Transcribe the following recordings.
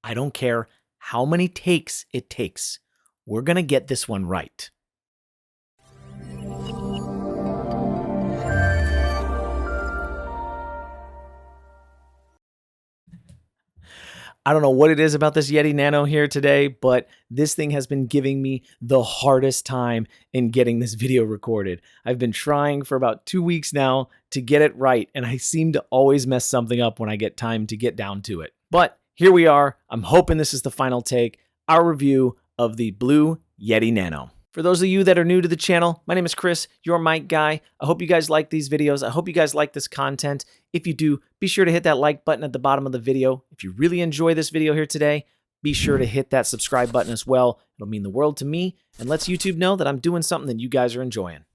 I don't care how many takes it takes. We're going to get this one right. I don't know what it is about this Yeti Nano here today, but this thing has been giving me the hardest time in getting this video recorded. I've been trying for about 2 weeks now to get it right, and I seem to always mess something up when I get time to get down to it. But here we are. I'm hoping this is the final take, our review of the Blue Yeti Nano. For those of you that are new to the channel, my name is Chris, your mic guy. I hope you guys like these videos. I hope you guys like this content. If you do, be sure to hit that like button at the bottom of the video. If you really enjoy this video here today, be sure to hit that subscribe button as well. It'll mean the world to me and lets YouTube know that I'm doing something that you guys are enjoying.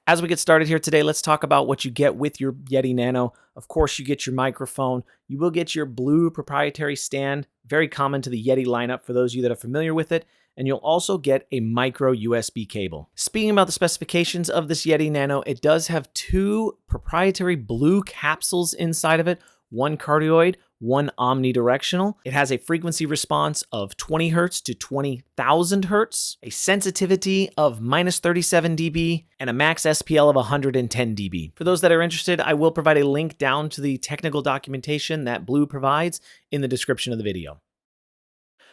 As we get started here today, let's talk about what you get with your Yeti Nano. Of course, you get your microphone. You will get your blue proprietary stand, very common to the Yeti lineup for those of you that are familiar with it. And you'll also get a micro USB cable. Speaking about the specifications of this Yeti Nano, it does have 2 proprietary blue capsules inside of it, one cardioid, one omnidirectional. It has a frequency response of 20 Hertz to 20,000 Hertz, a sensitivity of -37 dB, and a max SPL of 110 dB. For those that are interested, I will provide a link down to the technical documentation that Blue provides in the description of the video.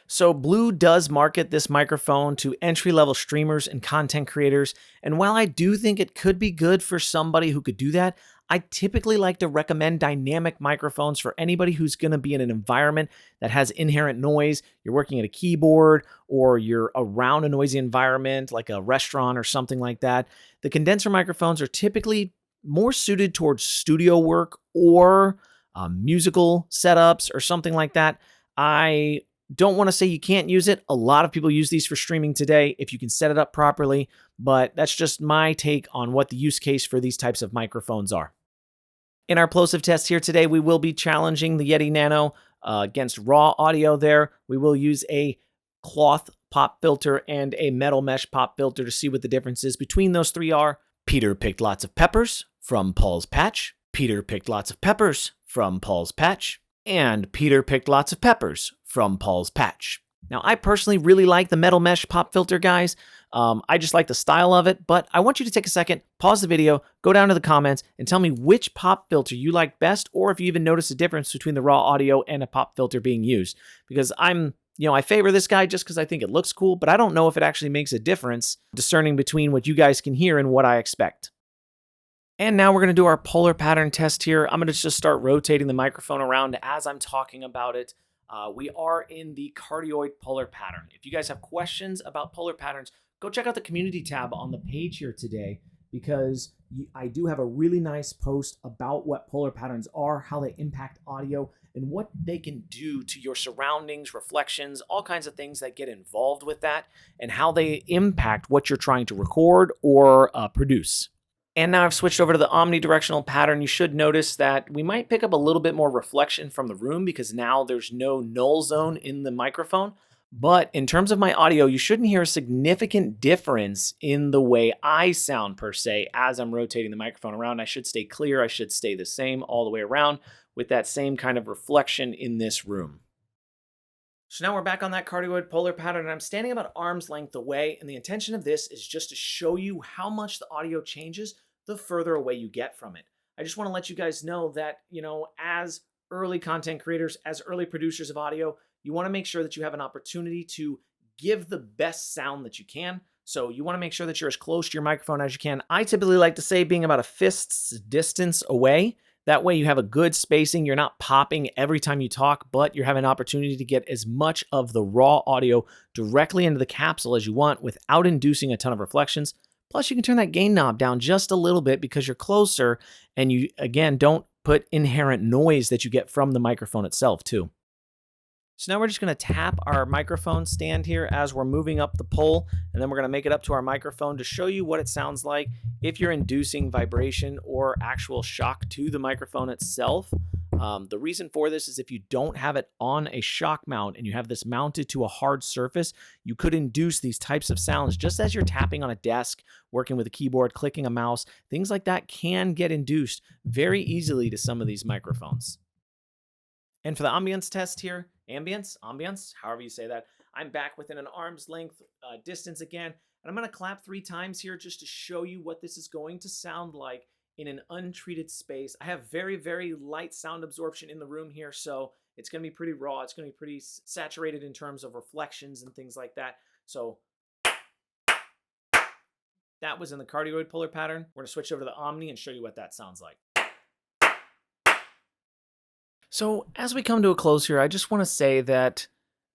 So Blue does market this microphone to entry-level streamers and content creators, and while I do think it could be good for somebody who could do that, I typically like to recommend dynamic microphones for anybody who's going to be in an environment that has inherent noise. You're working at a keyboard or you're around a noisy environment like a restaurant or something like that. The condenser microphones are typically more suited towards studio work or musical setups or something like that. I don't want to say you can't use it. A lot of people use these for streaming today if you can set it up properly, but that's just my take on what the use case for these types of microphones are. In our Plosive Test here today, we will be challenging the Yeti Nano against raw audio there. We will use a cloth pop filter and a metal mesh pop filter to see what the differences between those 3 are. Peter picked lots of peppers from Paul's patch. Peter picked lots of peppers from Paul's patch. And Peter picked lots of peppers from Paul's patch. Now, I personally really like the metal mesh pop filter, guys. I just like the style of it, but I want you to take a second, pause the video, go down to the comments, and tell me which pop filter you like best, or if you even notice a difference between the raw audio and a pop filter being used. Because I favor this guy just because I think it looks cool, but I don't know if it actually makes a difference discerning between what you guys can hear and what I expect. And now we're going to do our polar pattern test here. I'm going to just start rotating the microphone around as I'm talking about it. We are in the cardioid polar pattern. If you guys have questions about polar patterns, go check out the community tab on the page here today, because I do have a really nice post about what polar patterns are, how they impact audio, and what they can do to your surroundings, reflections, all kinds of things that get involved with that, and how they impact what you're trying to record or produce. And now I've switched over to the omnidirectional pattern. You should notice that we might pick up a little bit more reflection from the room because now there's no null zone in the microphone. But in terms of my audio, you shouldn't hear a significant difference in the way I sound per se as I'm rotating the microphone around. I should stay clear. I should stay the same all the way around with that same kind of reflection in this room. So now we're back on that cardioid polar pattern, and I'm standing about arm's length away, and the intention of this is just to show you how much the audio changes the further away you get from it. I just want to let you guys know that, as early content creators, as early producers of audio, you want to make sure that you have an opportunity to give the best sound that you can. So you want to make sure that you're as close to your microphone as you can. I typically like to say being about a fist's distance away. That way you have a good spacing. You're not popping every time you talk, but you're having an opportunity to get as much of the raw audio directly into the capsule as you want without inducing a ton of reflections. Plus, you can turn that gain knob down just a little bit because you're closer, and you, again, don't put inherent noise that you get from the microphone itself, too. So now we're just going to tap our microphone stand here as we're moving up the pole, and then we're going to make it up to our microphone to show you what it sounds like if you're inducing vibration or actual shock to the microphone itself. The reason for this is if you don't have it on a shock mount and you have this mounted to a hard surface, you could induce these types of sounds just as you're tapping on a desk, working with a keyboard, clicking a mouse. Things like that can get induced very easily to some of these microphones. And for the ambience test here, ambience, however you say that. I'm back within an arm's length distance again, and I'm going to clap 3 times here just to show you what this is going to sound like in an untreated space. I have very, very light sound absorption in the room here, so it's going to be pretty raw. It's going to be pretty saturated in terms of reflections and things like that. So that was in the cardioid puller pattern. We're going to switch over to the Omni and show you what that sounds like. So as we come to a close here, I just want to say that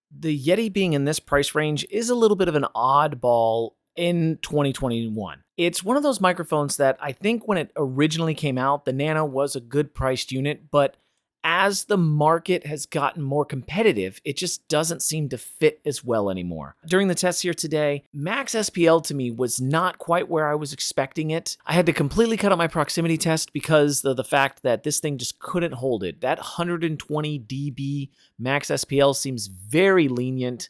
the Yeti being in this price range is a little bit of an oddball in 2021. It's one of those microphones that I think when it originally came out, the Nano was a good priced unit, but as the market has gotten more competitive, it just doesn't seem to fit as well anymore. During the test here today, max SPL to me was not quite where I was expecting it. I had to completely cut out my proximity test because of the fact that this thing just couldn't hold it. That 120 dB max SPL seems very lenient,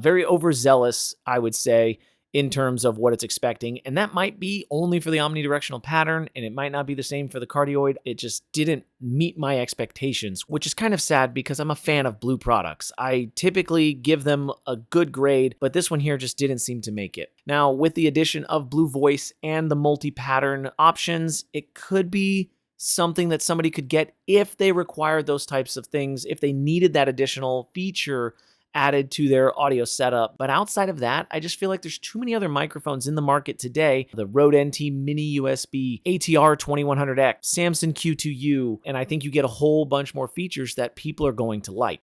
very overzealous, I would say, in terms of what it's expecting. And that might be only for the omnidirectional pattern, and it might not be the same for the cardioid. It just didn't meet my expectations, which is kind of sad because I'm a fan of Blue products. I typically give them a good grade, but this one here just didn't seem to make it. Now, with the addition of Blue Voice and the multi-pattern options, it could be something that somebody could get if they required those types of things, if they needed that additional feature added to their audio setup. But outside of that, I just feel like there's too many other microphones in the market today. The Rode NT Mini USB, ATR 2100X, Samson Q2U, and I think you get a whole bunch more features that people are going to like.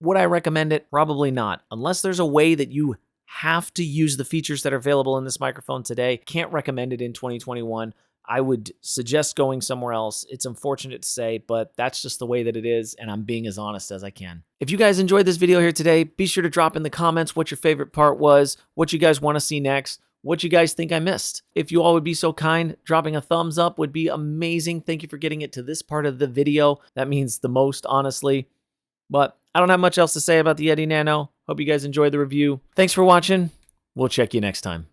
Would I recommend it? Probably not. Unless there's a way that you have to use the features that are available in this microphone today. Can't recommend it in 2021. I would suggest going somewhere else. It's unfortunate to say, but that's just the way that it is, and I'm being as honest as I can. If you guys enjoyed this video here today, be sure to drop in the comments what your favorite part was, what you guys want to see next, what you guys think I missed. If you all would be so kind, dropping a thumbs up would be amazing. Thank you for getting it to this part of the video. That means the most, honestly. But I don't have much else to say about the Yeti Nano. Hope you guys enjoyed the review. Thanks for watching. We'll check you next time.